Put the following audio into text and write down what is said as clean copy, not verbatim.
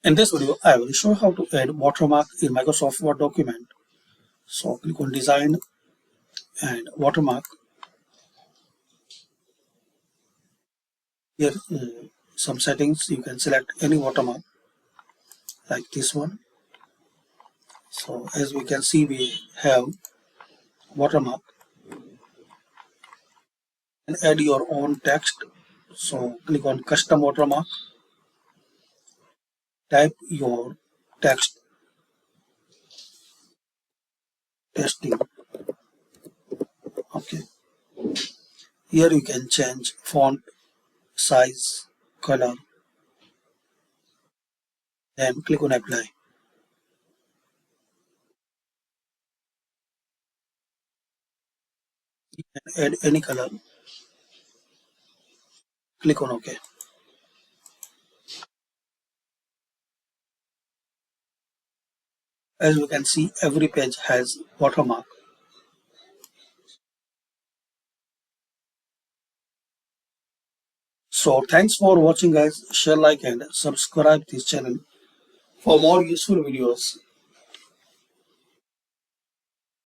In this video, I will show how to add watermark in Microsoft Word document. So click on Design and Watermark. Here, some settings. You can select any watermark like this one. So as we can see, we have watermark. And add your own text. So click on Custom Watermark. Type your text. Testing. Okay. Here you can change font, size, color. Then click on Apply. You can add any color. Click on OK. As we can see, every page has watermark. So thanks for watching guys. Share, like and subscribe this channel for more useful videos.